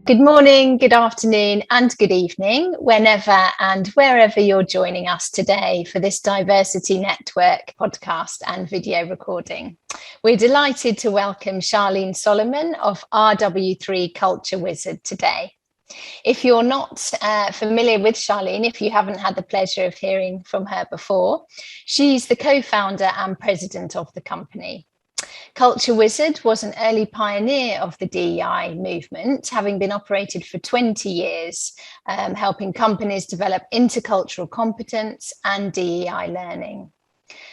Good morning, good afternoon, and good evening, whenever and wherever you're joining us today for this Diversity Network podcast and video recording. We're delighted to welcome Charlene Solomon of RW3 Culturewizard today. If you're not familiar with Charlene, if you haven't had the pleasure of hearing from her before, she's the co-founder and president of the company. Culturewizard was an early pioneer of the DE&I movement, having been operated for 20 years, helping companies develop intercultural competence and DE&I learning.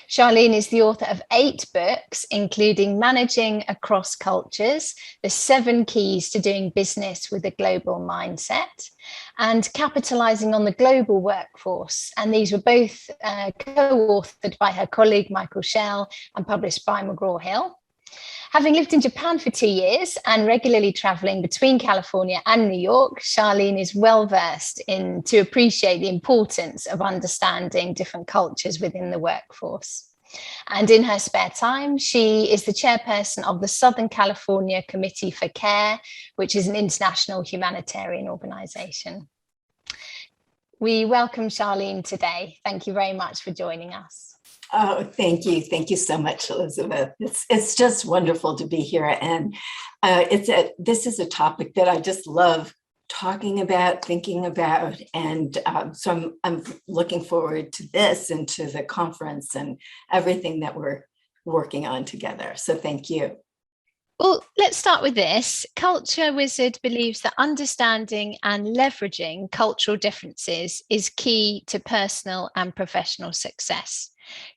Charlene is the author of 8 books, including Managing Across Cultures, The 7 Keys to Doing Business with a Global Mindset, and Capitalizing on the Global Workforce. And these were both co-authored by her colleague, Michael Schell, and published by McGraw-Hill. Having lived in Japan for 2 years and regularly traveling between California and New York, Charlene is well versed in to appreciate the importance of understanding different cultures within the workforce. And in her spare time, she is the chairperson of the Southern California Committee for Care, which is an international humanitarian organization. We welcome Charlene today. Thank you very much for joining us. Oh, thank you. Thank you so much, Elisabeth. It's just wonderful to be here. And this is a topic that I just love talking about, thinking about. And so I'm looking forward to this and to the conference and everything that we're working on together. So thank you. Well, let's start with this. Culturewizard believes that understanding and leveraging cultural differences is key to personal and professional success.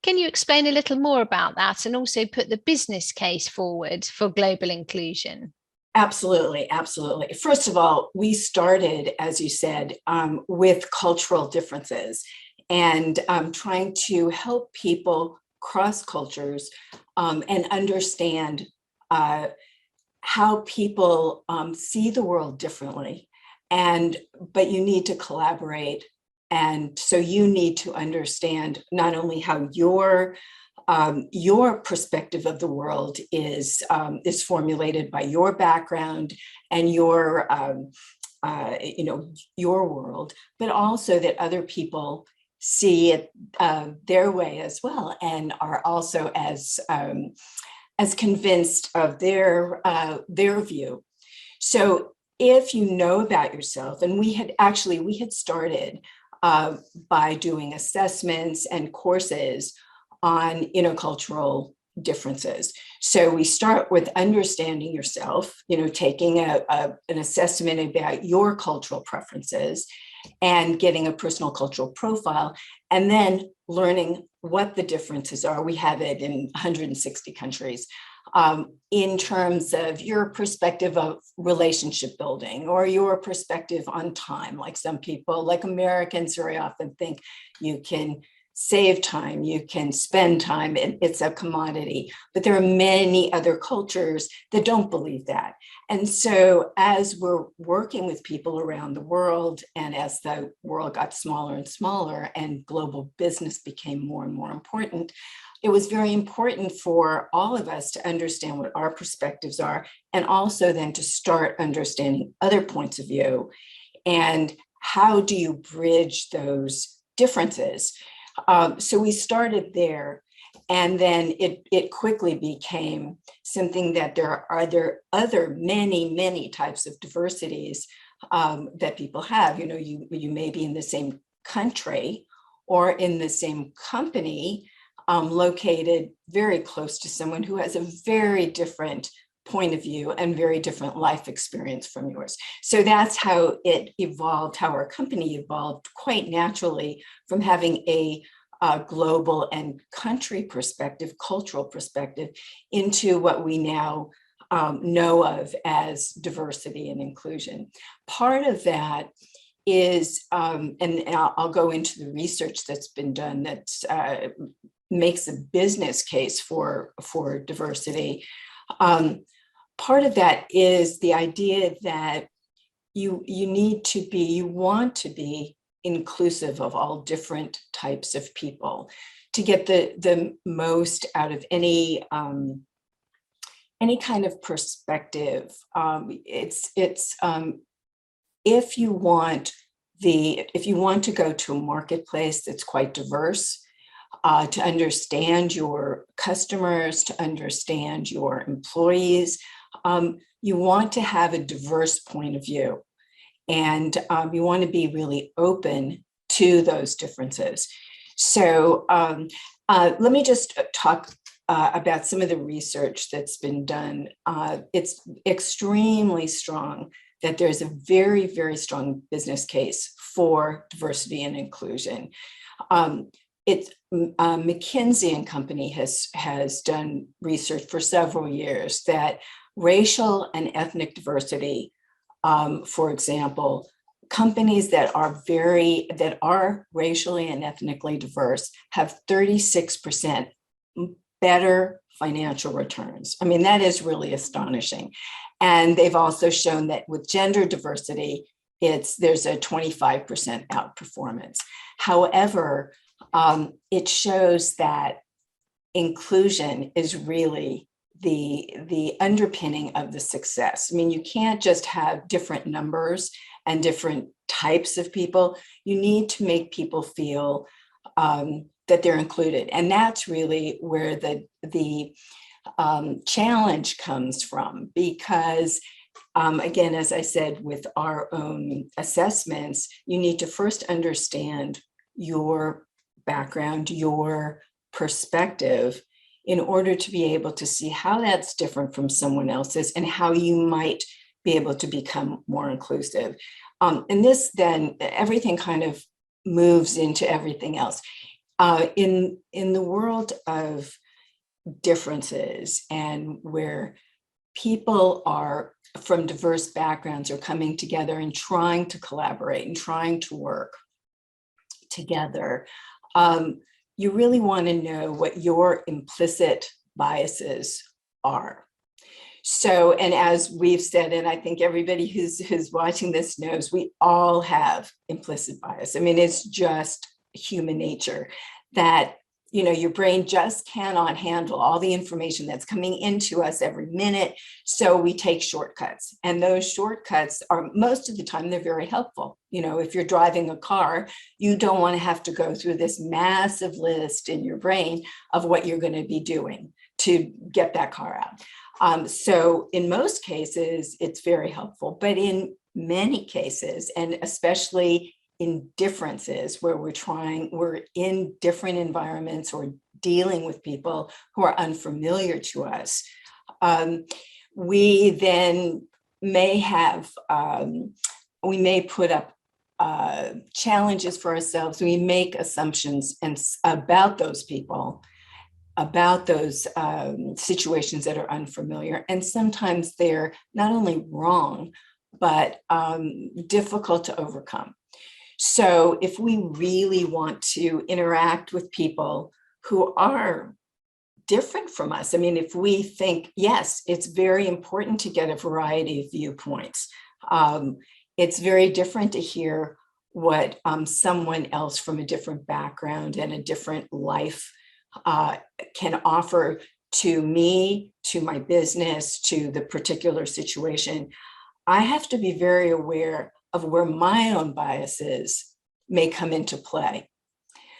Can you explain a little more about that and also put the business case forward for global inclusion? Absolutely, absolutely. First of all, we started, as you said, with cultural differences and trying to help people cross cultures and understand how people see the world differently. But you need to collaborate. And so you need to understand not only how your perspective of the world is formulated by your background and your world, but also that other people see it their way as well and are also as convinced of their view. So if you know about yourself, and we had started by doing assessments and courses on intercultural differences. So we start with understanding yourself, taking an assessment about your cultural preferences and getting a personal cultural profile, and then learning what the differences are. We have it in 160 countries. In terms of your perspective of relationship building or your perspective on time, like some people, like Americans very often think you can save time, you can spend time, it's a commodity. But there are many other cultures that don't believe that. And so as we're working with people around the world, and as the world got smaller and smaller and global business became more and more important, it was very important for all of us to understand what our perspectives are, and also then to start understanding other points of view. And how do you bridge those differences? So we started there, and then it quickly became something that there are other many types of diversities that people have. You may be in the same country or in the same company, located very close to someone who has a very different point of view and very different life experience from yours. So that's how it evolved, how our company evolved quite naturally from having a global and country perspective, cultural perspective, into what we now know of as diversity and inclusion. Part of that is, and I'll go into the research that's been done that makes a business case for diversity. Part of that is the idea that you want to be inclusive of all different types of people to get the most out of any kind of perspective. It's if you want to go to a marketplace that's quite diverse, to understand your customers, to understand your employees, you want to have a diverse point of view. And you want to be really open to those differences. So let me just talk about some of the research that's been done. It's extremely strong that there's a very, very strong business case for diversity and inclusion. McKinsey and Company has done research for several years that racial and ethnic diversity, for example, companies that are racially and ethnically diverse have 36% better financial returns. I mean, that is really astonishing. And they've also shown that with gender diversity, there's a 25% outperformance. However, it shows that inclusion is really the underpinning of the success. I mean, you can't just have different numbers and different types of people. You need to make people feel that they're included. And that's really where the challenge comes from, because again, as I said, with our own assessments, you need to first understand your background, your perspective, in order to be able to see how that's different from someone else's and how you might be able to become more inclusive. And this then, everything kind of moves into everything else. In the world of differences, and where people are from diverse backgrounds are coming together and trying to collaborate and trying to work together, you really want to know what your implicit biases are. So, and as we've said, and I think everybody who's watching this knows, we all have implicit bias. I mean, it's just human nature that, you know, your brain just cannot handle all the information that's coming into us every minute. So we take shortcuts, and those shortcuts are, most of the time, they're very helpful. You know, if you're driving a car, you don't want to have to go through this massive list in your brain of what you're going to be doing to get that car out. So in most cases, it's very helpful, but in many cases, and especially in differences where we're in different environments or dealing with people who are unfamiliar to us, we then may have, we may put up challenges for ourselves. We make assumptions about those people, about those situations that are unfamiliar. And sometimes they're not only wrong, but difficult to overcome. So if we really want to interact with people who are different from us, I mean, if we think, yes, it's very important to get a variety of viewpoints. It's very different to hear what someone else from a different background and a different life can offer to me, to my business, to the particular situation. I have to be very aware of where my own biases may come into play,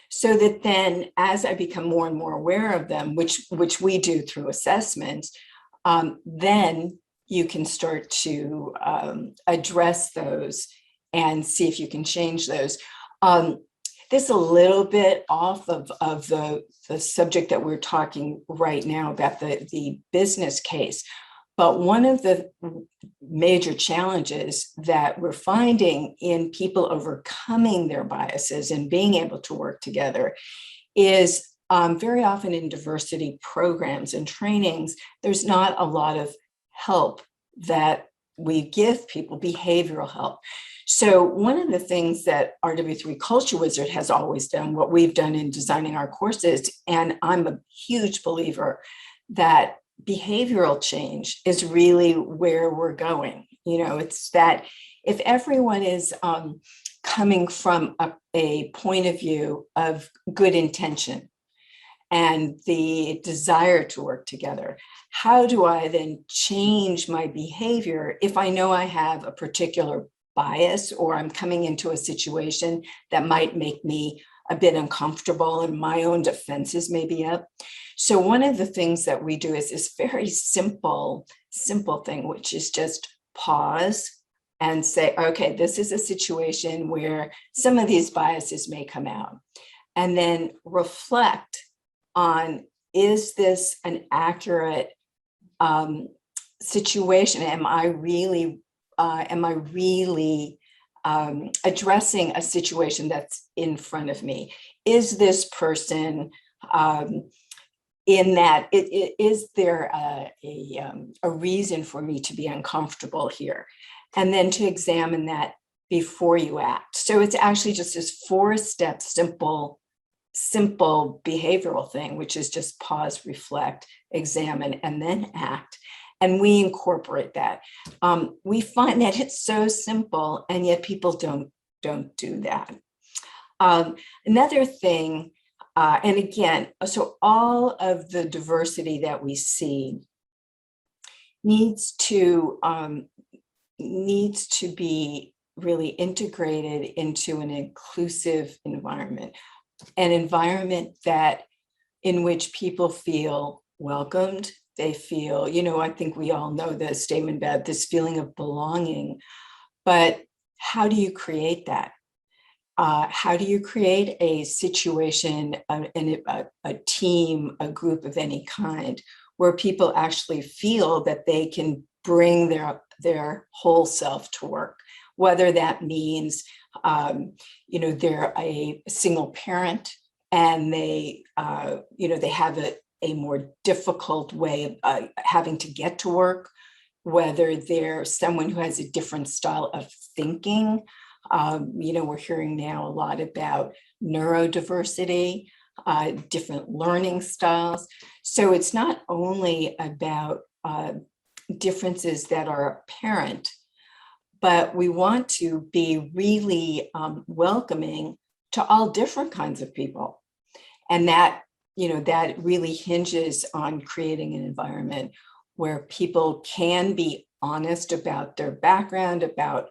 so that then, as I become more and more aware of them, which we do through assessments, then you can start to address those and see if you can change those. This is a little bit off of the subject that we're talking right now about the business case. But one of the major challenges that we're finding in people overcoming their biases and being able to work together is very often in diversity programs and trainings, there's not a lot of help that we give people, behavioral help. So one of the things that RW3 Culturewizard has always done, what we've done in designing our courses, and I'm a huge believer that behavioral change is really where we're going. You know, it's that if everyone is coming from a point of view of good intention and the desire to work together, how do I then change my behavior if I know I have a particular bias, or I'm coming into a situation that might make me a bit uncomfortable and my own defenses may be up. So one of the things that we do is this very simple thing, which is just pause and say, okay, this is a situation where some of these biases may come out. And then reflect on, is this an accurate situation? Am I really addressing a situation that's in front of me? Is this person in that? Is there a reason for me to be uncomfortable here? And then to examine that before you act. So it's actually just this 4-step simple behavioral thing, which is just pause, reflect, examine, and then act. And we incorporate that. We find that it's so simple, and yet people don't do that. Another thing, and again, so all of the diversity that we see needs to be really integrated into an inclusive environment, an environment in which people feel welcomed. They feel, I think we all know the statement about this feeling of belonging, but how do you create that? How do you create a situation, a team, a group of any kind, where people actually feel that they can bring their whole self to work, whether that means, they're a single parent and they have a more difficult way of having to get to work, whether they're someone who has a different style of thinking. We're hearing now a lot about neurodiversity, different learning styles. So it's not only about differences that are apparent, but we want to be really welcoming to all different kinds of people. And that really hinges on creating an environment where people can be honest about their background, about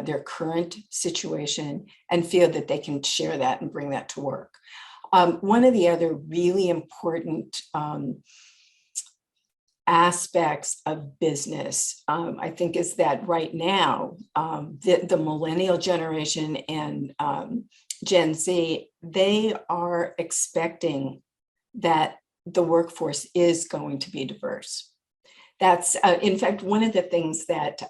their current situation, and feel that they can share that and bring that to work. One of the other really important aspects of business, I think, is that right now, the millennial generation and Gen Z, they are expecting that the workforce is going to be diverse. That's, in fact, one of the things that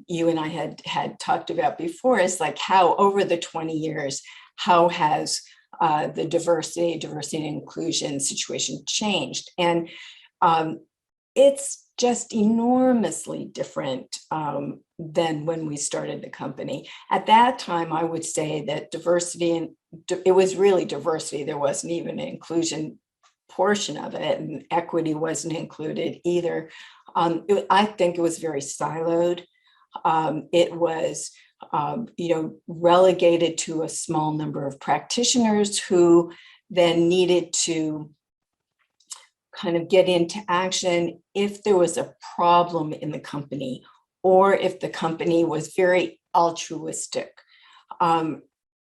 you and I had talked about before is like how over the 20 years, how has the diversity and inclusion situation changed? And it's just enormously different than when we started the company. At that time, I would say that it was really diversity. There wasn't even an inclusion portion of it, and equity wasn't included either. I think it was very siloed. It was, relegated to a small number of practitioners who then needed to kind of get into action if there was a problem in the company, or if the company was very altruistic.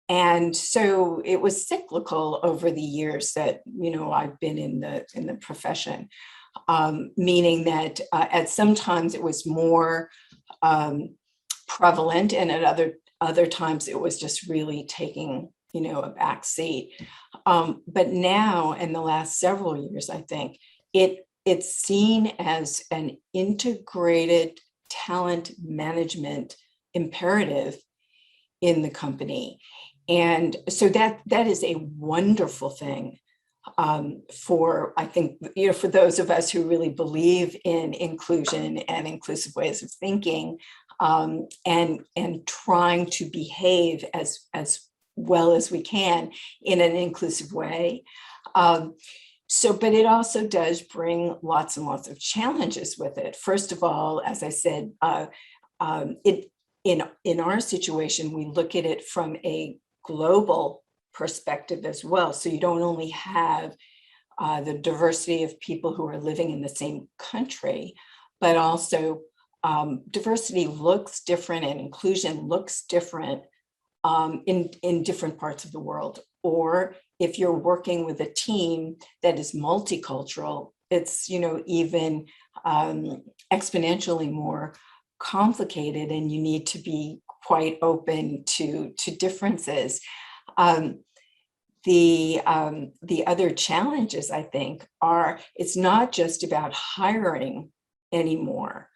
And so it was cyclical over the years that, I've been in the profession, meaning that at some times it was more prevalent, and at other times it was just really taking, a back seat. But now, in the last several years, I think it's seen as an integrated talent management imperative in the company. And so that is a wonderful thing for, I think, for those of us who really believe in inclusion and inclusive ways of thinking, and trying to behave as well as we can in an inclusive way. But it also does bring lots and lots of challenges with it. First of all, as I said, in our situation, we look at it from a global perspective as well. So you don't only have the diversity of people who are living in the same country, but also diversity looks different and inclusion looks different in different parts of the world. Or if you're working with a team that is multicultural, it's, even exponentially more complicated, and you need to be quite open to differences. The other challenges, I think, are it's not just about hiring anymore.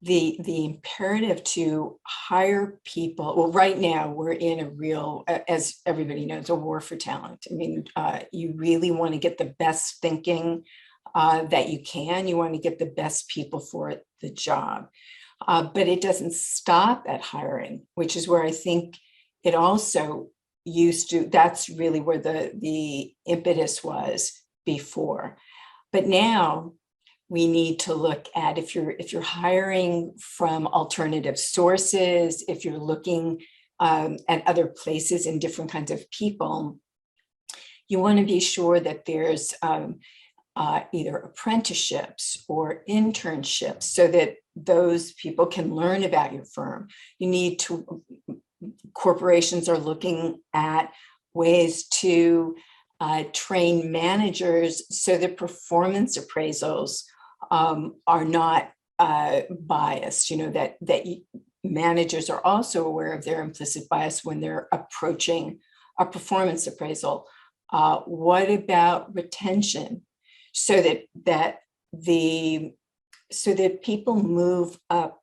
The imperative to hire people. Well, right now we're in a real, as everybody knows, a war for talent. I mean, you really want to get the best thinking that you can. You want to get the best people for the job. But it doesn't stop at hiring, which is where I think it also used to, that's really where the impetus was before. But now we need to look at, if you're hiring from alternative sources, if you're looking at other places and different kinds of people, you want to be sure that there's either apprenticeships or internships so that those people can learn about your firm. Corporations are looking at ways to train managers so that performance appraisals are not biased, that managers are also aware of their implicit bias when they're approaching a performance appraisal. What about retention? So that people move up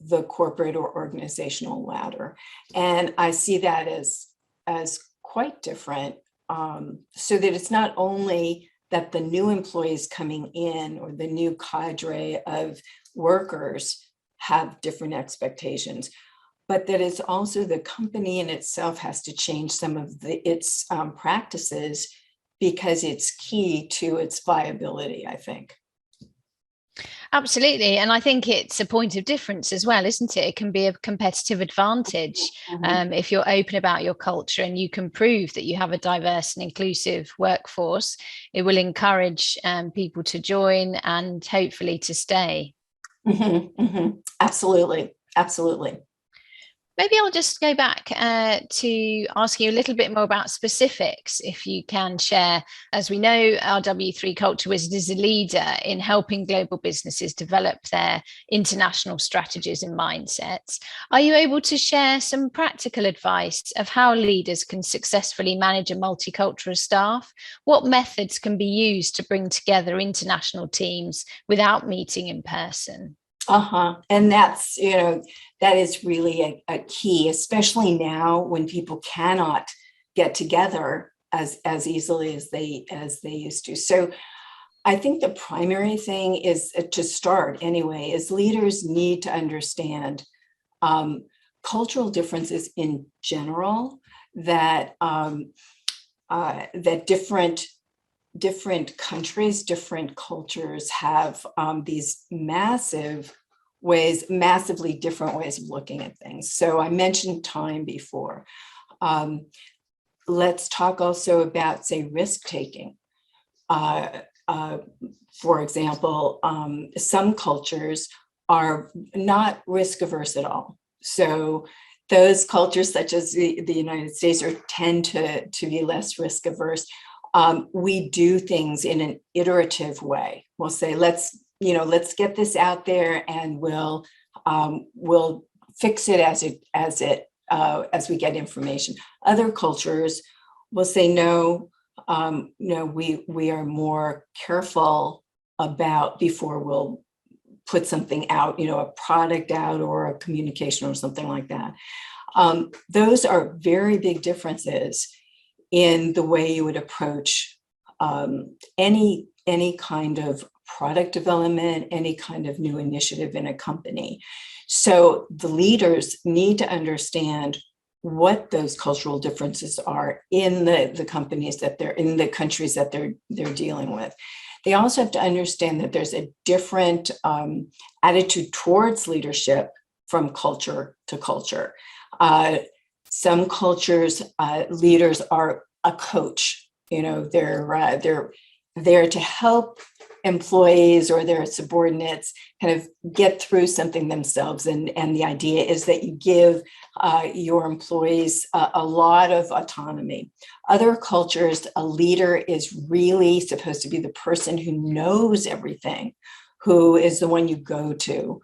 the corporate or organizational ladder. And I see that as quite different, so that it's not only that the new employees coming in or the new cadre of workers have different expectations, but that it's also the company in itself has to change some of its practices, because it's key to its viability, I think. Absolutely. And I think it's a point of difference as well, isn't it? It can be a competitive advantage if you're open about your culture and you can prove that you have a diverse and inclusive workforce. It will encourage people to join and hopefully to stay. Absolutely. Absolutely. Maybe I'll just go back to ask you a little bit more about specifics, if you can share. As we know, RW3 Culturewizard is a leader in helping global businesses develop their international strategies and mindsets. Are you able to share some practical advice of how leaders can successfully manage a multicultural staff? What methods can be used to bring together international teams without meeting in person? And that's, that is really a key, especially now when people cannot get together as easily as they used to. So I think the primary thing is to start anyway, is leaders need to understand cultural differences in general, that that different countries, different cultures have these massively different ways of looking at things. So I mentioned time before. Let's talk also about, say, risk-taking. For example, some cultures are not risk-averse at all. So those cultures, such as the United States, tend to be less risk-averse. We do things in an iterative way. We'll say, let's get this out there, and we'll fix it as we get information. Other cultures will say, no, we are more careful about before we'll put something out, a product out or a communication or something like that. Those are very big differences in the way you would approach any kind of product development, any kind of new initiative in a company. So the leaders need to understand what those cultural differences are in the companies that they're in, the countries that they're dealing with. They also have to understand that there's a different attitude towards leadership from culture to culture. Some cultures, leaders are a coach. They're there to help employees or their subordinates kind of get through something themselves. And the idea is that you give your employees a lot of autonomy. Other cultures, a leader is really supposed to be the person who knows everything, who is the one you go to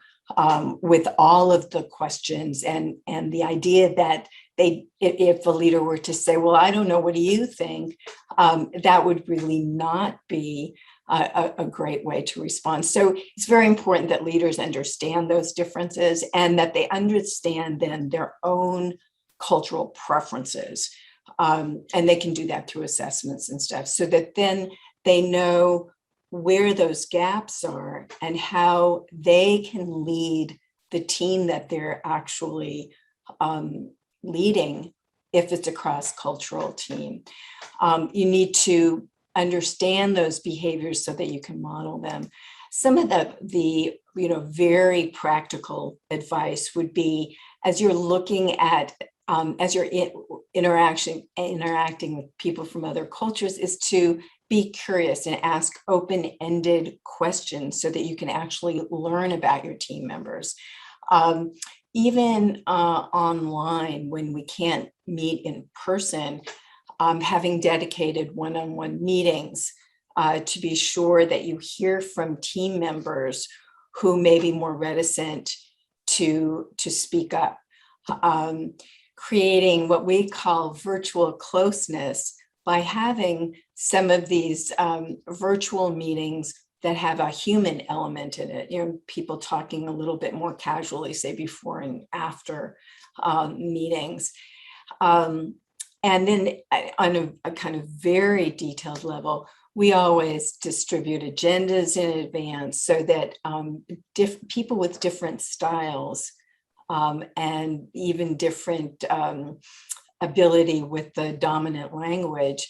with all of the questions. And the idea that if a leader were to say, well, I don't know, what do you think? That would really not be a great way to respond. So it's very important that leaders understand those differences and that they understand then their own cultural preferences. And they can do that through assessments and stuff, so that then they know where those gaps are and how they can lead the team that they're actually leading if it's a cross-cultural team. You need to understand those behaviors so that you can model them. Some of the very practical advice would be, as you're looking at as you're interacting with people from other cultures, is to be curious and ask open-ended questions so that you can actually learn about your team members. Even online, when we can't meet in person, having dedicated one-on-one meetings to be sure that you hear from team members who may be more reticent to speak up. Creating what we call virtual closeness by having some of these virtual meetings that have a human element in it, people talking a little bit more casually, say before and after meetings. And then on a kind of very detailed level, we always distribute agendas in advance so that people with different styles and even different ability with the dominant language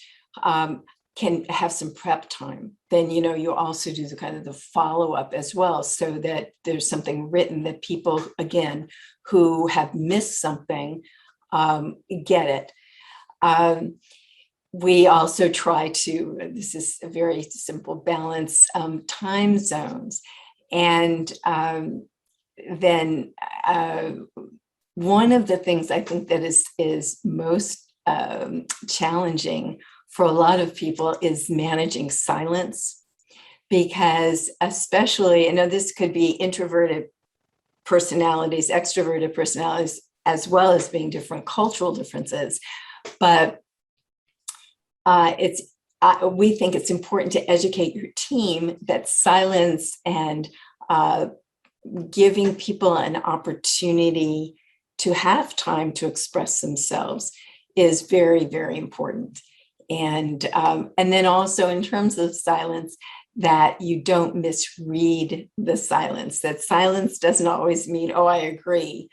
can have some prep time. Then, you also do the kind of the follow-up as well, so that there's something written that people, again, who have missed something, get it. We also try to, this is a very simple balance, time zones. And then one of the things I think that is most challenging for a lot of people is managing silence, because especially, this could be introverted personalities, extroverted personalities, as well as being different cultural differences. But we think it's important to educate your team that silence and giving people an opportunity to have time to express themselves is very, very important. And then also in terms of silence, that you don't misread the silence, that silence doesn't always mean, oh, I agree.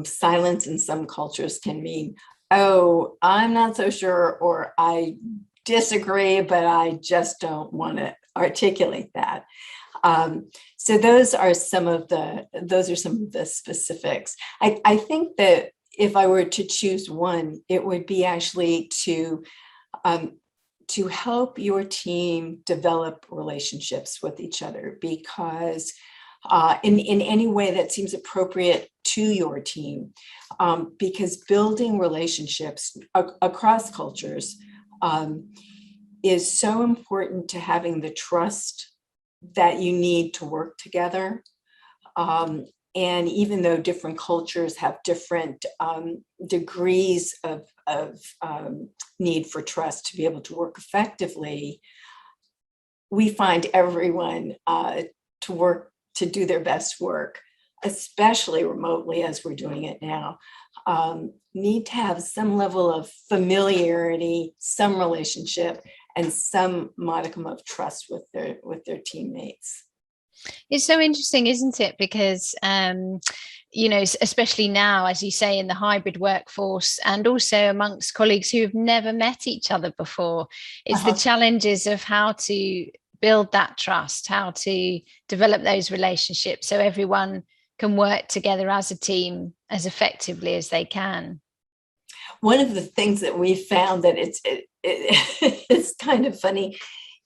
Silence in some cultures can mean, oh, I'm not so sure, or I disagree, but I just don't want to articulate that. So those are some of the specifics. I think that if I were to choose one, it would be actually to help your team develop relationships with each other, because in any way that seems appropriate to your team, because building relationships across cultures is so important to having the trust that you need to work together. And even though different cultures have different degrees of need for trust to be able to work effectively, we find everyone to do their best work, especially remotely as we're doing it now, need to have some level of familiarity, some relationship, and some modicum of trust with their teammates. It's so interesting, isn't it? Because, especially now, as you say, in the hybrid workforce, and also amongst colleagues who have never met each other before, it's the challenges of how to build that trust, how to develop those relationships so everyone can work together as a team as effectively as they can. One of the things that we found that it's kind of funny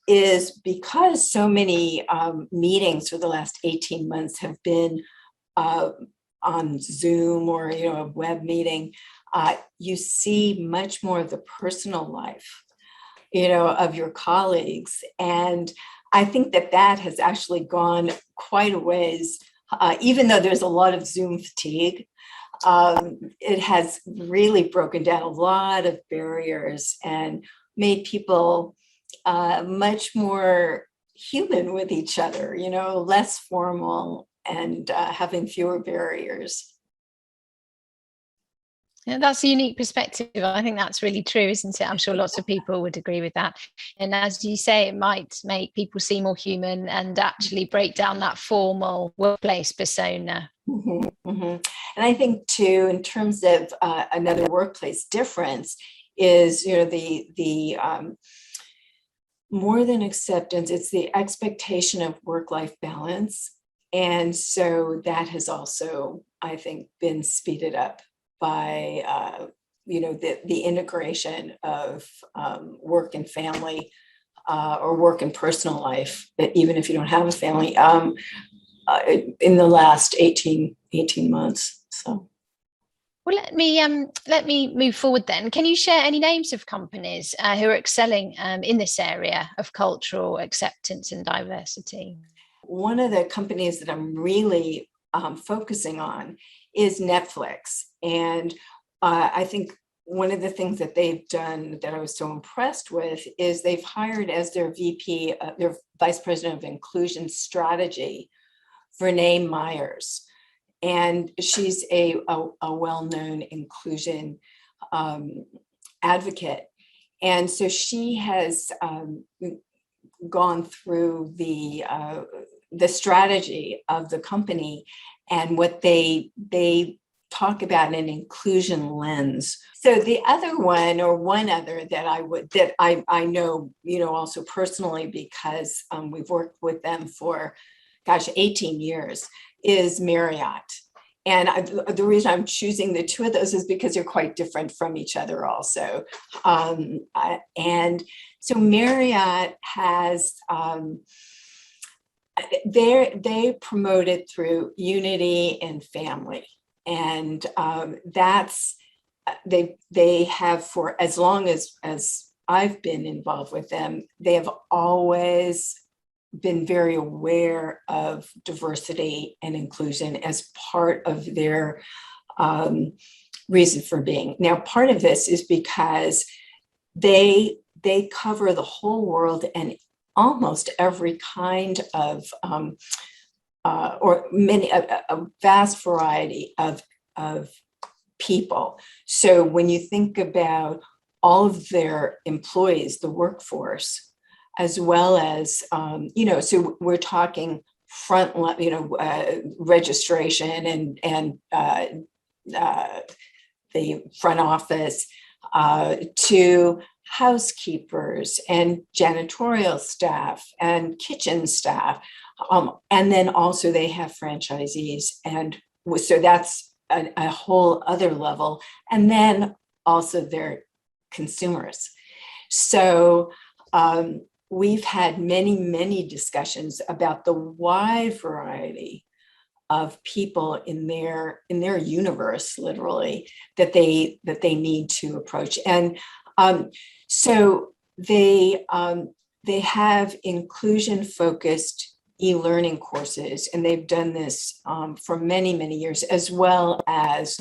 is because so many meetings for the last 18 months have been on Zoom or, a web meeting, you see much more of the personal life, of your colleagues. And I think that has actually gone quite a ways, even though there's a lot of Zoom fatigue. It has really broken down a lot of barriers and made people much more human with each other, less formal and having fewer barriers. Yeah, that's a unique perspective. I think that's really true, isn't it? I'm sure lots of people would agree with that. And as you say, it might make people seem more human and actually break down that formal workplace persona. Mm-hmm, mm-hmm. And I think too, in terms of another workplace difference is, the more than acceptance, it's the expectation of work-life balance. And so that has also, I think, been speeded up by, the integration of work and family or work and personal life, even if you don't have a family, in the last 18 months. So. Well, let me move forward then. Can you share any names of companies who are excelling in this area of cultural acceptance and diversity? One of the companies that I'm really focusing on is Netflix. And I think one of the things that they've done that I was so impressed with is they've hired as their VP, their Vice President of Inclusion Strategy, Renee Myers. And she's a well-known inclusion advocate. And so she has gone through the strategy of the company and what they talk about an inclusion lens. So the other one, or one other that I know, also personally, because we've worked with them for 18 years, is Marriott. And the reason I'm choosing the two of those is because they're quite different from each other also. And so Marriott has, they promote it through unity and family. And they have, for as long as I've been involved with them, they have always been very aware of diversity and inclusion as part of their reason for being. Now, part of this is because they cover the whole world and almost every kind of, or many, a vast variety of people. So when you think about all of their employees, the workforce, as well as, so we're talking front, registration and the front office, to housekeepers and janitorial staff and kitchen staff. And then also they have franchisees. And so that's a whole other level. And then also their consumers. So we've had many discussions about the wide variety of people in their universe, literally, that they need to approach. And so they have inclusion-focused e-learning courses, and they've done this for many years, as well as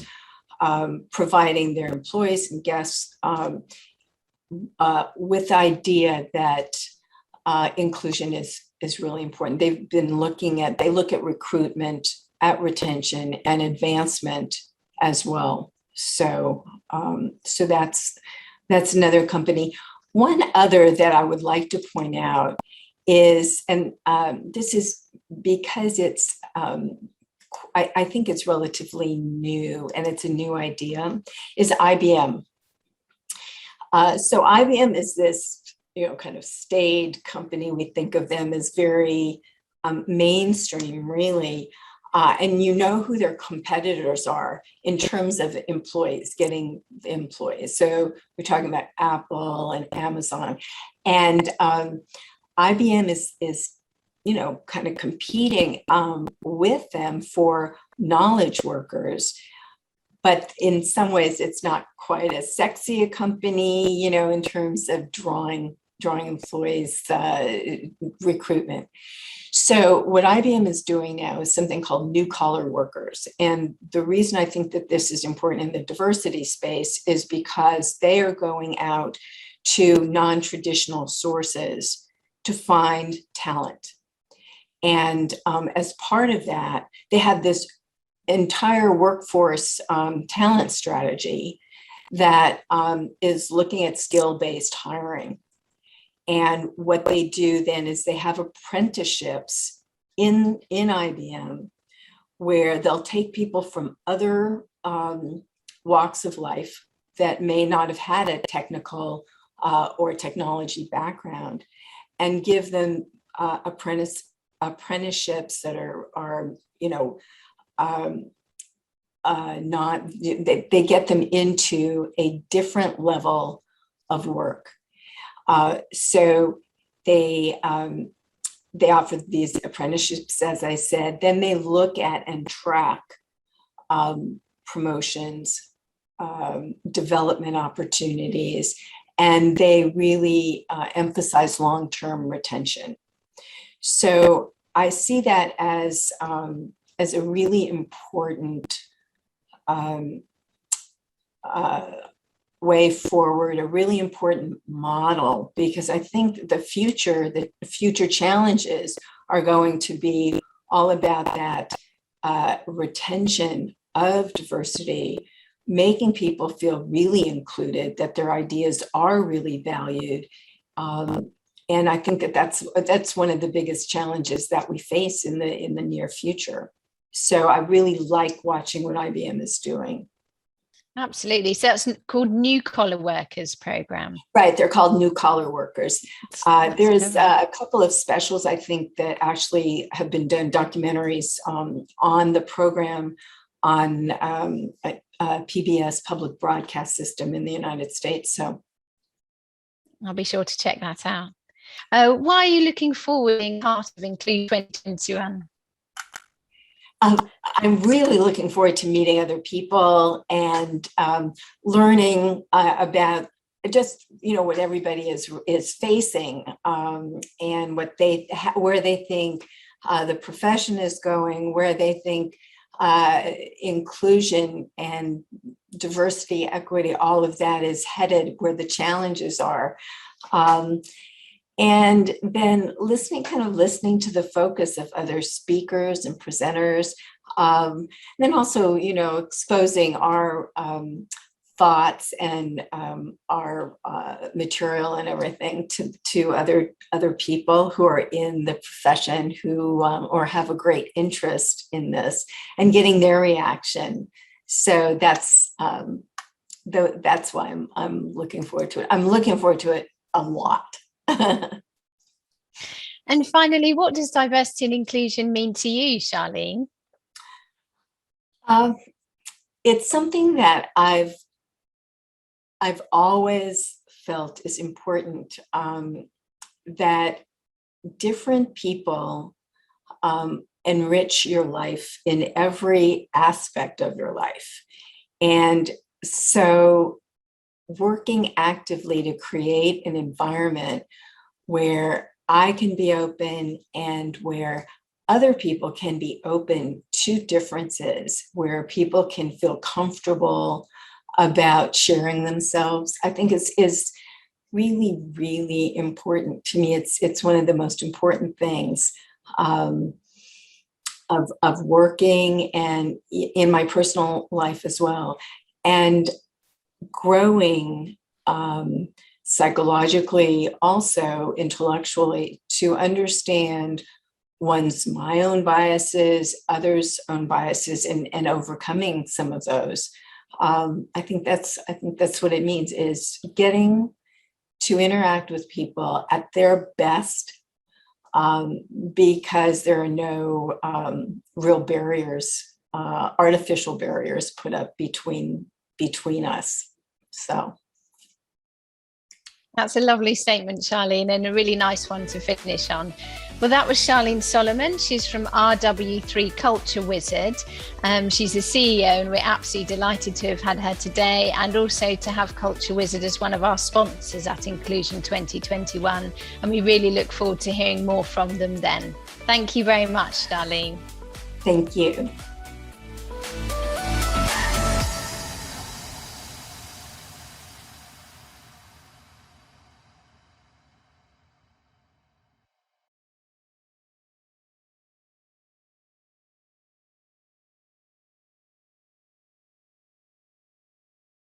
providing their employees and guests with the idea that inclusion is really important. They've been they look at recruitment, at retention, and advancement as well. So so that's another company. One other that I would like to point out is, and this is because it's, I think it's relatively new and it's a new idea, is IBM. So IBM is this, kind of staid company. We think of them as very mainstream, really. And who their competitors are in terms of employees, getting employees. So we're talking about Apple and Amazon. And IBM is kind of competing with them for knowledge workers. But in some ways, it's not quite as sexy a company, in terms of drawing employees, recruitment. So what IBM is doing now is something called new collar workers. And the reason I think that this is important in the diversity space is because they are going out to non-traditional sources to find talent. And as part of that, they have this entire workforce talent strategy that is looking at skill-based hiring. And what they do then is they have apprenticeships in IBM where they'll take people from other walks of life that may not have had a technical or technology background and give them apprenticeships that are not, they get them into a different level of work. So they offer these apprenticeships, as I said. Then they look at and track promotions, development opportunities, and they really emphasize long-term retention. So I see that as a really important way forward, a really important model, because I think the future challenges are going to be all about that retention of diversity, making people feel really included, that their ideas are really valued. And I think that that's one of the biggest challenges that we face in the near future. So I really like watching what IBM is doing. Absolutely. So that's called New Collar Workers Program. Right. They're called New Collar Workers. There's a couple of specials, I think, that actually have been done, documentaries on the program on PBS, Public Broadcast System in the United States. So I'll be sure to check that out. Why are you looking forward to being part of Include 2021? I'm really looking forward to meeting other people and learning about just what everybody is facing and what where they think the profession is going, where they think inclusion and diversity, equity, all of that is headed, where the challenges are. And then listening to the focus of other speakers and presenters, then also, exposing our thoughts and our material and everything to other people who are in the profession who or have a great interest in this, and getting their reaction. So that's why I'm looking forward to it. I'm looking forward to it a lot. And finally, what does diversity and inclusion mean to you, Charlene? It's something that I've always felt is important, that different people enrich your life in every aspect of your life. And so working actively to create an environment where I can be open and where other people can be open to differences, where people can feel comfortable about sharing themselves, I think is really, really important to me. It's one of the most important things of working and in my personal life as well. And growing psychologically, also intellectually, to understand my own biases, others' own biases, and overcoming some of those. I think that's what it means, is getting to interact with people at their best, because there are no real barriers, artificial barriers put up between us. So That's a lovely statement, Charlene, and a really nice one to finish on. Well, that was Charlene Solomon. She's from RW3 Culturewizard. She's the CEO, and we're absolutely delighted to have had her today, and also to have Culturewizard as one of our sponsors at Inclusion 2021. And we really look forward to hearing more from them then. Thank you very much, Charlene. Thank you.